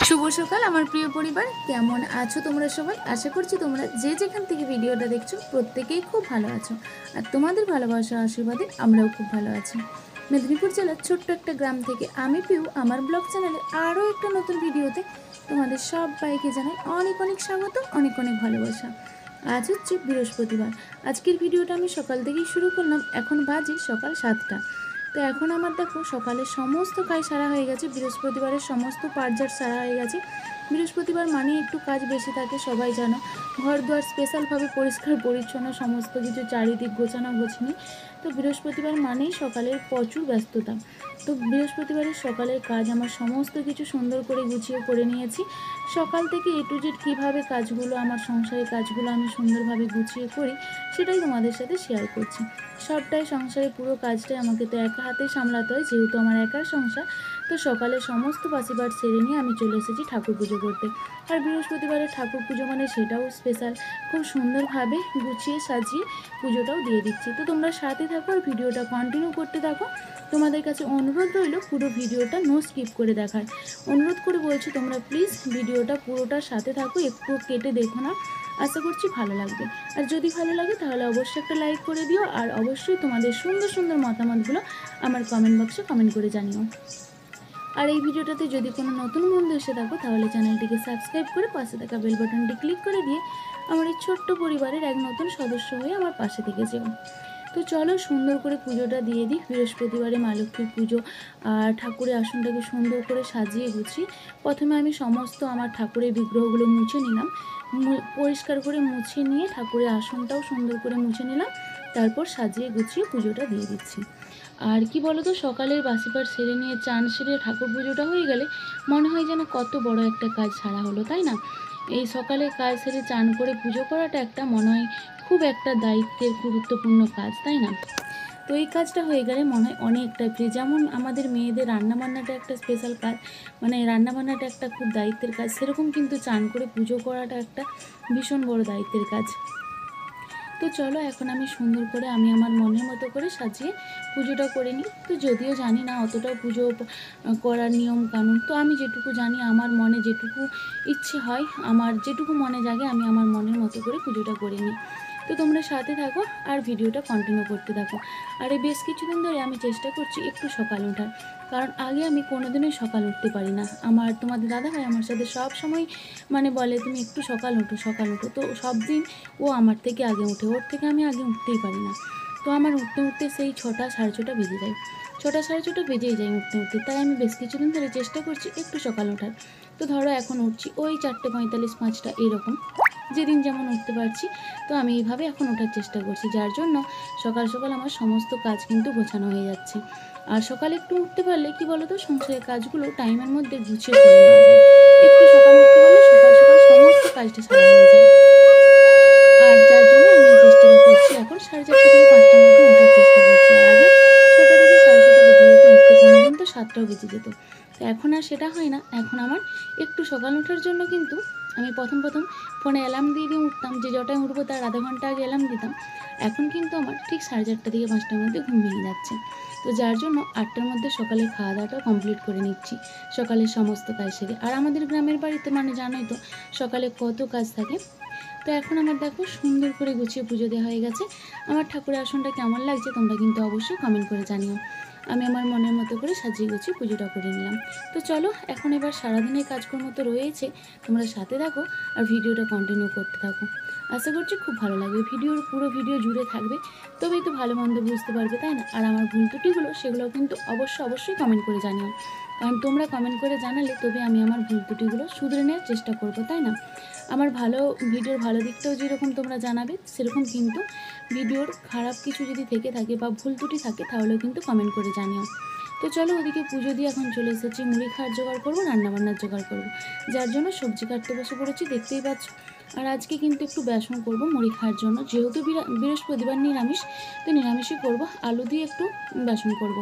শুভ সকাল আমার প্রিয় পরিবার, কেমন আছো তোমরা সবাই? আশা করছি তোমরা যে যেখান থেকে ভিডিওটা দেখছো প্রত্যেকেই খুব ভালো আছো, আর তোমাদের ভালোবাসা আশীর্বাদে আমরাও খুব ভালো আছি। মেদিনীপুর জেলার ছোট্ট একটা গ্রাম থেকে আমি পিউ আমার ব্লগ চ্যানেলে আরও একটা নতুন ভিডিওতে তোমাদের সবাইকে জানাই অনেক অনেক স্বাগত, অনেক অনেক ভালোবাসা। আজ হচ্ছে বৃহস্পতিবার। আজকের ভিডিওটা আমি সকাল থেকেই শুরু করলাম, এখন বাজে সকাল 7টা। তো এখন আমার দেখো সকালের সমস্ত কাজ সারা হয়ে গেছে, বৃহস্পতিবারের সমস্ত পাটজার সারা হয়ে গেছে। বৃহস্পতিবার মানে একটু কাজ বেশি থাকে, সবাই জানো। ঘর দুয়ার স্পেশালভাবে পরিষ্কার পরিচ্ছন্ন, সমস্ত কিছু চারিদিক গোছানো গোছানি। তো বৃহস্পতিবার মানেই সকালের প্রচুর ব্যস্ততা। তো বৃহস্পতিবারের সকালের কাজ আমার সমস্ত কিছু সুন্দর করে গুছিয়ে করে নিয়েছি। সকাল থেকে এ টু জেড কীভাবে কাজগুলো, আমার সংসারের কাজগুলো আমি সুন্দরভাবে গুছিয়ে করি, সেটাই তোমাদের সাথে শেয়ার করছি। সবটাই সংসারের পুরো কাজটাই আমাকে তো একা হাতেই সামলাতে হয়, যেহেতু আমার একার সংসার। তো সকালে সমস্ত বাসিবার সেরে নিয়ে আমি চলে এসেছি ঠাকুর পুজো করতে। আর বৃহস্পতিবারের ঠাকুর পুজো মানে সেটাও স্পেশাল, খুব সুন্দরভাবে গুছিয়ে সাজিয়ে পুজোটাও দিয়ে দিচ্ছি। তো তোমরা সাথে থাকো আর ভিডিওটা কন্টিনিউ করতে থাকো। তোমাদের কাছে অনুরোধ রইল পুরো ভিডিওটা নো স্কিপ করে দেখার। অনুরোধ করে বলছি তোমরা প্লিজ ভিডিওটা পুরোটার সাথে থাকো, একটু কেটে দেখো না। আশা করছি ভালো লাগবে। আর যদি ভালো লাগে তাহলে অবশ্যই একটা লাইক করে দিও, আর অবশ্যই তোমাদের সুন্দর সুন্দর মতামতগুলো আমার কমেন্ট বক্সে কমেন্ট করে জানিও। আর এই ভিডিওটাতে যদি কোনো নতুন বন্ধু এসে থাকো তাহলে চ্যানেলটিকে সাবস্ক্রাইব করে পাশে থাকা বেল বাটনটি ক্লিক করে দিয়ে আমার এই ছোট্ট পরিবারের এক নতুন সদস্য হয়ে আমার পাশে থেকে যেও। তো চলো সুন্দর করে পুজোটা দিয়ে দিই। বৃহস্পতিবারে মা লক্ষ্মীর পুজো, আর ঠাকুরের আসনটাকে সুন্দর করে সাজিয়ে গুছিয়ে প্রথমে আমি সমস্ত আমার ঠাকুরের বিগ্রহগুলো মুছে নিলাম। পরিষ্কার করে মুছে নিয়ে ঠাকুরের আসনটাও সুন্দর করে মুছে নিলাম, তারপর সাজিয়ে গুছিয়ে পুজোটা দিয়ে দিচ্ছি। আর কি বলো তো, সকালের বাসিপাট সেরে নিয়ে চান সেরে ঠাকুর পুজোটা হয়ে গেলে মনে হয় যেন কত বড় একটা কাজ সারা হলো, তাই না? এই সকালে কাজ সেরে চান করে পুজো করাটা একটা মনে হয় খুব একটা দায়িত্বের গুরুত্বপূর্ণ কাজ, তাই না? তো এই কাজটা হয়ে গেলে মনে হয় অনেকটাই ফ্রি। যেমন আমাদের মেয়েদের রান্নাবান্নাটা একটা স্পেশাল কাজ, মানে রান্নাবান্নাটা একটা খুব দায়িত্বের কাজ, সেরকম কিন্তু চান করে পুজো করাটা একটা ভীষণ বড় দায়িত্বের কাজ। তো চলো এখন আমি সুন্দর করে আমি আমার মনের মতো করে সাজিয়ে পুজোটা করে নিই। তো যদিও জানি না অতটাও পুজো করার নিয়ম কানুন, তো আমি যেটুকু জানি, আমার মনে যেটুকু ইচ্ছে হয়, আমার যেটুকু মনে জাগে, আমি আমার মনের মতো করে পুজোটা করে নিই। তো তোমরা সাথে থাকো আর ভিডিওটা কন্টিনিউ করতে থাকো। আর এই বেশ কিছুদিন ধরে আমি চেষ্টা করছি একটু সকাল ওঠার, কারণ আগে আমি কোনোদিনই সকাল উঠতে পারি না। তোমাদের দাদা ভাই আমার সাথে সব সময় মানে বলে তুমি একটু সকাল ওঠো সকাল ওঠো, তো সব দিন ও আমার থেকে আগে ওঠে, ওর থেকে আমি আগে উঠতেই পারি না। তো আমার উঠতে উঠতে সেই 6টা সাড়ে 6টা বেজে যায়, 6টা সাড়ে 6টা বেজেই যায় উঠতে উঠতে। তাই আমি বেশ কিছুদিন ধরে চেষ্টা করছি একটু সকাল ওঠার। তো ধরো এখন উঠছি ওই 4:45 5টা এরকম, যেদিন যেমন উঠতে পারছি। তো আমি এইভাবে এখন ওঠার চেষ্টা করছি, যার জন্য সকাল সকাল আমার সমস্ত কাজ কিন্তু গোছানো হয়ে যাচ্ছে। আর সকালে একটু উঠতে পারলে কি বলো তো, সংসারের কাজগুলো টাইমের মধ্যে গুছিয়ে করে নেওয়া যায়। একটু সকাল উঠতে পারলে সকাল সকাল সমস্ত কাজটা সারা হয়ে যায়। আর যার জন্য আমি এই চেষ্টাটা করছি, এখন 4:30 থেকে 5টার মধ্যে ওঠার চেষ্টা করছি। আর আগে 6টা থেকে 6:30 বেজে যেত উঠতে, কোনোদিন তো 7টাও বেজে যেত। তো এখন আর সেটা হয় না। এখন আমার একটু সকাল ওঠার জন্য কিন্তু আমি প্রথম ফোনে অ্যালার্ম দিয়ে দিয়ে উঠতাম, যে যটায় উঠবো তার আধা ঘন্টা আগে অ্যালার্ম দিতাম। এখন কিন্তু আমার ঠিক 4:30 থেকে 5টার মধ্যে ঘুম ভেঙে যাচ্ছে। তো যার জন্য 8টার মধ্যে সকালে খাওয়া দাওয়াটাও কমপ্লিট করে নিচ্ছি, সকালের সমস্ত কাজ সেরে। আর আমাদের গ্রামের বাড়িতে মানে জানোই তো সকালে কত কাজ থাকে। তো এখন আমার দেখো সুন্দর করে গুছিয়ে পুজো দেওয়া হয়ে গেছে। আমার ঠাকুরের আসনটা কেমন লাগছে তোমরা কিন্তু অবশ্যই কমেন্ট করে জানিও। আমি আমার মনের মতো করে সাজিয়ে গুছিয়ে পুজোটা করে নিলাম। তো চলো এখন এবার সারাদিনের কাজকর্ম তো রয়েছে, তোমরা সাথে থাকো আর ভিডিওটা কন্টিনিউ করতে থাকো। আশা করছি খুব ভালো লাগবে, পুরো ভিডিও জুড়ে থাকবে, তবেই তো ভালো মন্দ বুঝতে পারবে, তাই না? আর আমার ভুল ত্রুটিগুলো সেগুলো কিন্তু অবশ্যই কমেন্ট করে জানিও, কারণ তোমরা কমেন্ট করে জানালে তবে আমি আমার ভুল ত্রুটিগুলো শুধরে নেওয়ার চেষ্টা করবো, তাই না? আমার ভিডিওর ভালো দিকটাও যেরকম তোমরা জানাবে, সেরকম কিন্তু ভিডিওর খারাপ কিছু যদি থেকে থাকে বা ভুল ত্রুটি থাকে তাহলেও কিন্তু কমেন্ট করে জানিও। তো চলো ওদিকে পুজো দিয়ে এখন চলে এসেছি, মুড়ি খাওয়ার জোগাড় করবো, রান্নাবান্নার জোগাড় করবো, যার জন্য সবজি কাটতে বসে পড়েছি, দেখতেই পাচ্ছ। আর আজকে কিন্তু একটু বেসন করব মুড়ি খাওয়ার জন্য, যেহেতু বৃহস্পতিবার নিরামিষ, তো নিরামিষই করব। আলু দিয়ে একটু বেসন করব,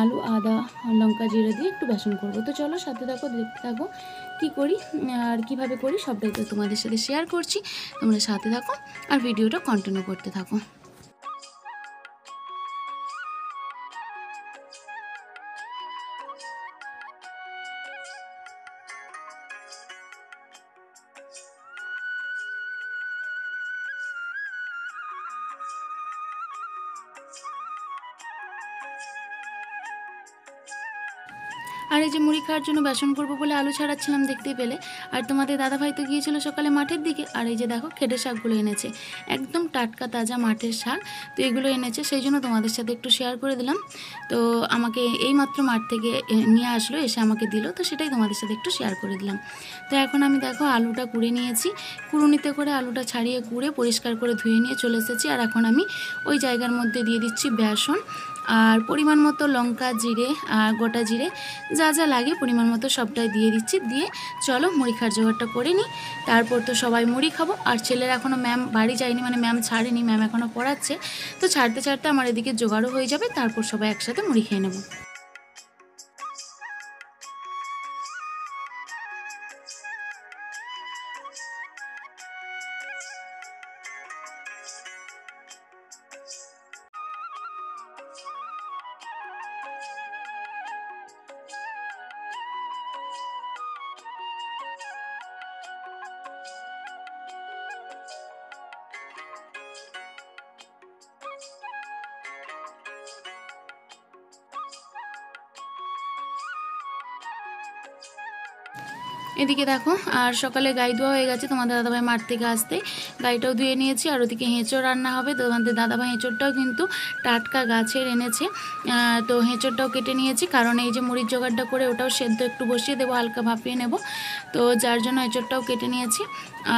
আলু আদা লঙ্কা জিরে দিয়ে একটু বেসন করব। তো চলো সাথে থাকো, দেখতে থাকো কী করি আর কিভাবে করি, সবটাই তো তোমাদের সাথে শেয়ার করছি। তোমরা সাথে থাকো আর ভিডিওটা কন্টিনিউ করতে থাকো। আর এই যে মুড়ি খাওয়ার জন্য বেসন করবো বলে আলু ছাড়াচ্ছিলাম, দেখতেই পেলে। আর তোমাদের দাদাভাই তো গিয়েছিল সকালে মাঠের দিকে। আর এই যে দেখো খেটে শাকগুলো এনেছে, একদম টাটকা তাজা মাঠের শাক। তো এগুলো এনেছে, সেই জন্য তোমাদের সাথে একটু শেয়ার করে দিলাম। তো আমাকে এইমাত্র মাঠ থেকে নিয়ে আসলো, এসে আমাকে দিল, তো সেটাই তোমাদের সাথে একটু শেয়ার করে দিলাম। তো এখন আমি দেখো আলুটা কুড়ে নিয়েছি, কুড়ুনিতে করে আলুটা ছাড়িয়ে কুড়ে পরিষ্কার করে ধুয়ে নিয়ে চলে এসেছি। আর এখন আমি ওই জায়গার মধ্যে দিয়ে দিচ্ছি বেসন আর পরিমাণ মতো লঙ্কা, জিরে আর গোটা জিরে, যা যা লাগে পরিমাণ মতো সবটাই দিয়ে দিচ্ছি। দিয়ে চলো মুড়ি খাওয়ার জোগাড়টা করে নিই, তারপর তো সবাই মুড়ি খাবো। আর ছেলের এখনও ম্যাম বাড়ি যায়নি, মানে ম্যাম ছাড়েনি, ম্যাম এখনও পড়াচ্ছে। তো ছাড়তে ছাড়তে আমার এদিকে জোগাড়ও হয়ে যাবে, তারপর সবাই একসাথে মুড়ি খেয়ে নেবো। এদিকে দেখো আর সকালে গাই ধোয়া হয়ে গেছে, তোমাদের দাদাভাই মাঠ থেকে আসতে গাইটাও ধুয়ে নিয়েছি। আর ওদিকে হেঁচড় রান্না হবে, তোমাদের দাদাভাই হেঁচড়টাও কিন্তু টাটকা গাছের এনেছে। তো হেঁচড়টাও কেটে নিয়েছি, কারণ এই যে মুড়ির জোগাড়টা করে ওটাও সেদ্ধ একটু বসিয়ে দেবো, হালকা ভাপিয়ে নেব। তো যার জন্য হেঁচড়টাও কেটে নিয়েছি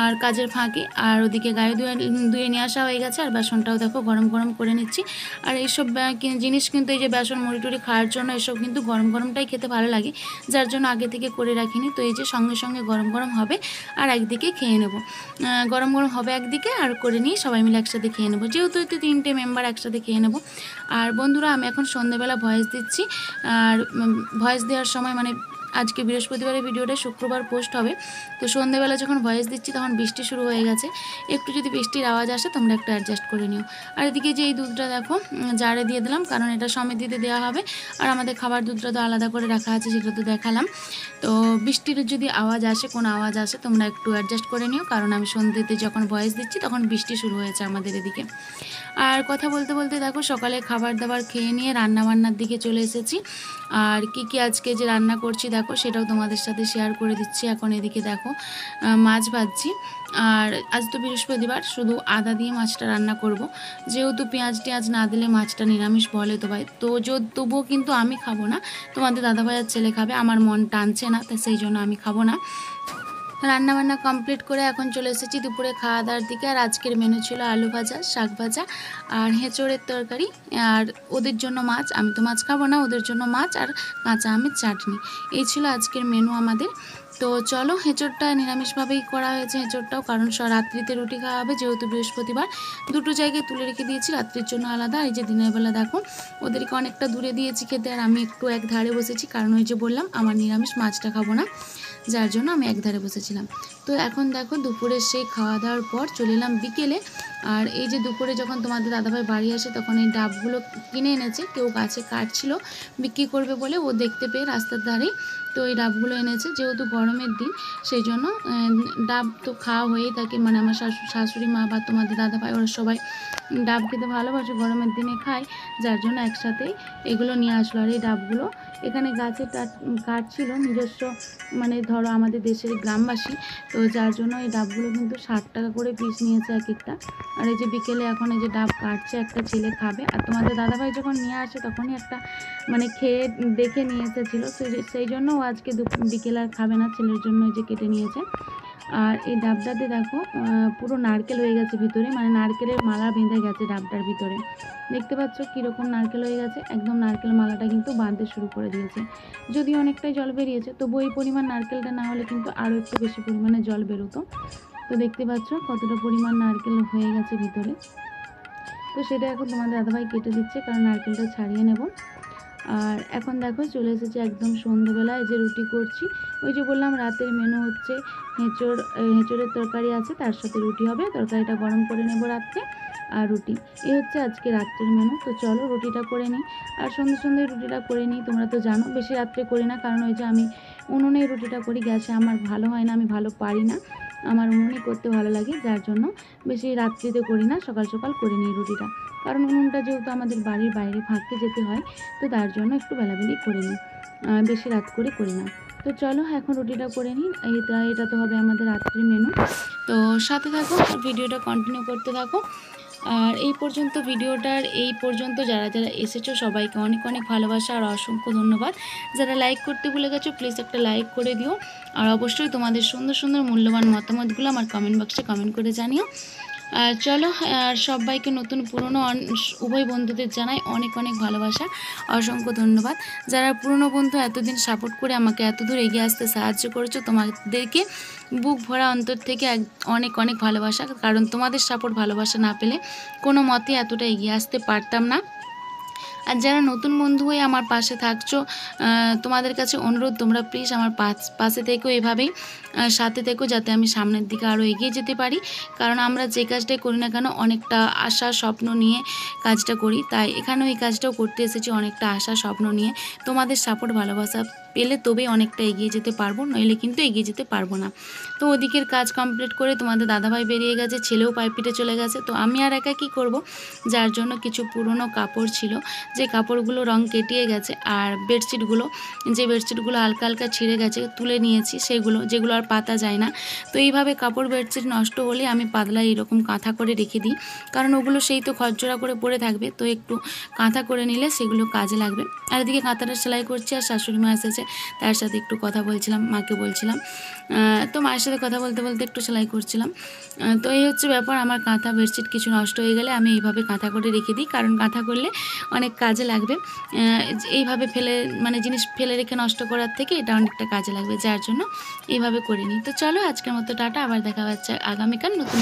আর কাজের ফাঁকে। আর ওদিকে গায়ে ধুয়ে নিয়ে আসা হয়ে গেছে, আর বেসনটাও দেখো গরম গরম করে নিচ্ছি। আর এইসব জিনিস কিন্তু এই যে বেসন মুড়ি টুড়ি খাওয়ার জন্য এসব কিন্তু গরম গরমটাই খেতে ভালো লাগে, যার জন্য আগে থেকে করে রাখিনি। তো এই যে সঙ্গে সঙ্গে গরম গরম হবে আর একদিকে খেয়ে নেব, গরম গরম হবে একদিকে আর করে নিয়ে সবাই মিলে একসাথে খেয়ে নেবো, যেহেতু 3টে মেম্বার একসাথে খেয়ে নেব। আর বন্ধুরা আমি এখন সন্ধ্যেবেলা ভয়েস দিচ্ছি, আর ভয়েস দেওয়ার সময় মানে আজকে বৃহস্পতিবারের ভিডিওটা শুক্রবার পোস্ট হবে। তো সন্ধ্যেবেলা যখন ভয়েস দিচ্ছি তখন বৃষ্টি শুরু হয়ে গেছে, একটু যদি বৃষ্টির আওয়াজ আসে তোমরা একটু অ্যাডজাস্ট করে নিও। আর এদিকে যে এই দুধটা দেখো জারে দিয়ে দিলাম, কারণ এটা সমিতিতে দেওয়া হবে। আর আমাদের খাবার দুধটা তো আলাদা করে রাখা আছে, সেটা তো দেখালাম। তো বৃষ্টির যদি আওয়াজ আসে, কোনো আওয়াজ আসে, তোমরা একটু অ্যাডজাস্ট করে নিও, কারণ আমি সন্ধ্যেতে যখন ভয়েস দিচ্ছি তখন বৃষ্টি শুরু হয়েছে আমাদের এদিকে। আর কথা বলতে বলতে দেখো সকালে খাবার দাবার খেয়ে নিয়ে রান্নাবান্নার দিকে চলে এসেছি। আর কি আজকে যে রান্না করছি দেখো সেটাও তোমাদের সাথে শেয়ার করে দিচ্ছি। এখন এদিকে দেখো মাছ ভাজছি, আর আজ তো বৃহস্পতিবার, শুধু আদা দিয়ে মাছটা রান্না করব, যেহেতু পেঁয়াজ টেঁয়াজ না দিলে মাছটা নিরামিষ বলে তো ভাই। তো তবুও কিন্তু আমি খাবো না, তোমাদের দাদাভাইয়ের ছেলে খাবে, আমার মন টানছে না, তাই সেই জন্য আমি খাবো না। রান্নাবান্না কমপ্লিট করে এখন চলে এসেছি দুপুরে খাওয়া দাওয়ার দিকে। আর আজকের মেনু ছিল আলু ভাজা, শাক ভাজা আর হেঁচড়ের তরকারি। আর ওদের জন্য মাছ, আমি তো মাছ খাবো না, ওদের জন্য মাছ আর কাঁচা আমের চাটনি। এই ছিল আজকের মেনু আমাদের। তো চলো, হেঁচড়টা নিরামিষভাবেই করা হয়েছে হেঁচড়টাও, কারণ রাত্রিতে রুটি খাওয়া হবে, যেহেতু বৃহস্পতিবার। দুটো জায়গায় তুলে রেখে দিয়েছি, রাত্রির জন্য আলাদা। এই যে দিনের বেলা দেখো ওদেরকে অনেকটা দূরে দিয়েছি খেতে, আর আমি একটু এক ধারে বসেছি, কারণ ওই যে বললাম আমার নিরামিষ, মাছটা খাবো না, যার জন্য আমি এক ধারে বসেছিলাম। তো এখন দেখো দুপুরের সেই খাওয়া দাওয়ার পর চলে এলাম বিকেলে। আর এই যে দুপুরে যখন তোমাদের দাদাভাই বাড়ি আসে তখন এই ডাবগুলো কিনে এনেছে, কেউ গাছে কাটছিল বিক্রি করবে বলে, ও দেখতে পেয়ে রাস্তার ধারেই। তো এই ডাবগুলো এনেছে, যেহেতু গরমের দিন সেই জন্য ডাব তো খাওয়া হয়েই থাকে, মানে আমার শাশুড়ি মা বা তোমাদের দাদাভাই ওরা সবাই ডাব খেতে ভালোবাসে, গরমের দিনে খায়, যার জন্য একসাথেই এগুলো নিয়ে আসলো। আর এই ডাবগুলো এখানে গাছে কাটছিল নিজস্ব, মানে ধরো আমাদের দেশের গ্রামবাসী, তো যার জন্য এই ডাবগুলো কিন্তু 60 টাকা করে পিস নিয়েছে এক একটা। আর এই যে বিকেলে এখন এই যে ডাব কাটছে, একটা ছেলে খাবে। আর তোমাদের দাদাভাই যখন নিয়ে আসে তখনই একটা মানে খেয়ে দেখে নিয়ে এসেছিলো, সেই জন্য ও আজকে বিকেলে আর খাবে না, ছেলের জন্য এই যে কেটে নিয়েছে। আর এই ডাবটাতে দেখো পুরো নারকেল হয়ে গেছে ভিতরে, মানে নারকেলের মালা বেঁধে গেছে ডাবটার ভিতরে, দেখতে পাচ্ছ কীরকম নারকেল হয়ে গেছে, একদম নারকেল মালাটা কিন্তু বাঁধতে শুরু করে দিয়েছে। যদি অনেকটাই জল বেরিয়েছে, তবু এই পরিমাণ নারকেলটা না হলে কিন্তু আরও একটু বেশি পরিমাণে জল বেরোতো। তো দেখতে পাচ্ছ কতটা পরিমাণ নারকেল হয়ে গেছে ভিতরে। তো সেটা এখন তোমাদের দাদাভাই কেটে দিচ্ছে, কারণ নারকেলটা ছাড়িয়ে নেব। আর এখন দেখো চলে এসেছি একদম সন্ধ্যেবেলায়, যে রুটি করছি, ওই যে বললাম রাতের মেনু হচ্ছে হেঁচড়ের তরকারি আছে, তার সাথে রুটি হবে, তরকারিটা গরম করে নেব রাত্রে, আর রুটি, এই হচ্ছে আজকে রাত্রের মেনু। তো চলো রুটিটা করে নিই, আর সন্ধ্যে রুটিটা করে নিই। তোমরা তো জানো বেশি রাত্রে করি না, কারণ ওই যে আমি উনুনে রুটিটা করি, গ্যাসে আমার ভালো হয় না, আমি ভালো পারি না, আমার উনুনে করতে ভালো লাগে, যার জন্য বেশি রাত্রিতে করি না, সকাল সকাল করে নিই রুটিটা। কারণ উনুনটা যেহেতু আমাদের বাড়ির বাইরে ফাঁকে যেতে হয়, তো তার জন্য একটু বেলাবেলি করে নিই, বেশি রাত করে করি না। তো চলো এখন রুটিটা করে নিই। এটা তো হবে আমাদের রাত্রির মেনু। তো সাথে থাকো, ভিডিওটা কন্টিনিউ করতে থাকো। আর ভিডিওটার এই পর্যন্ত যারা যারা এসেছো সবাইকে অনেক অনেক ভালোবাসা আর অসংখ্য ধন্যবাদ। যারা লাইক করতে ভুলে গেছো প্লিজ একটা লাইক করে দিও। আর অবশ্যই তোমাদের সুন্দর সুন্দর মূল্যবান মতামতগুলো আমার কমেন্ট বক্সে কমেন্ট করে জানিও। আর চলো, আর সবাইকে নতুন পুরনো উভয় বন্ধুদের জানাই অনেক অনেক ভালোবাসা, অসংখ্য ধন্যবাদ। যারা পুরনো বন্ধু এতদিন সাপোর্ট করে আমাকে এত দূর এগিয়ে আসতে সাহায্য করেছো, তোমাদেরকে বুক ভরা অন্তর থেকে অনেক অনেক ভালোবাসা। কারণ তোমাদের সাপোর্ট ভালোবাসা না পেলে কোনো মতে এতটা এগিয়ে আসতে পারতাম না। আর যারা নতুন বন্ধু হয়ে আমার পাশে থাকছো, তোমাদের কাছে অনুরোধ, তোমরা প্লিজ আমার পাশে থেকো, এভাবেই সাথে থেকো, যাতে আমি সামনের দিকে আরও এগিয়ে যেতে পারি। কারণ আমরা যে কাজটাই করি না কেন অনেকটা আশা স্বপ্ন নিয়ে কাজটা করি, তাই এখানেও এই কাজটাও করতে এসেছি অনেকটা আশা স্বপ্ন নিয়ে। তোমাদের সাপোর্ট ভালোবাসা পেলে তবেই অনেকটা এগিয়ে যেতে পারবো, নইলে কিন্তু এগিয়ে যেতে পারবো না। তো ওদিকের কাজ কমপ্লিট করে তোমাদের দাদাভাই বেরিয়ে গেছে, ছেলেও পাইপিটে চলে গেছে। তো আমি আর একা কী করব, যার জন্য কিছু পুরনো কাপড় ছিল, যে কাপড়গুলো রং কেটিয়ে গেছে, আর যে বেডশিটগুলো হালকা হালকা ছিঁড়ে গেছে তুলে নিয়েছি, যেগুলো আর পাতা যায় না। তো এইভাবে কাপড় বেডশিট নষ্ট হলে আমি পাতলা এইরকম কাঁথা করে রেখে দিই, কারণ ওগুলো সেই তো খরচড়া করে পড়ে থাকবে, তো একটু কাঁথা করে নিলে সেগুলো কাজে লাগবে। আর এদিকে কাঁথাটা সেলাই করছি, আর শাশুড়ি মা এসেছে, তার সাথে একটু কথা বলছিলাম, মাকে বলছিলাম। তো মায়ের সাথে কথা বলতে বলতে একটু সেলাই করছিলাম। তো এই হচ্ছে ব্যাপার, আমার কাঁথা বেডশিট কিছু নষ্ট হয়ে গেলে আমি এইভাবে কাঁথা করে রেখে দিই, কারণ কাঁথা করলে অনেক কাজে লাগবে। এইভাবে জিনিস ফেলে রেখে নষ্ট করার থেকে এটা অনেকটা কাজে লাগবে, যার জন্য এইভাবে করে নিই। তো চলো আজকের মতো টাটা, আবার দেখা হচ্ছে আগামীকাল নতুন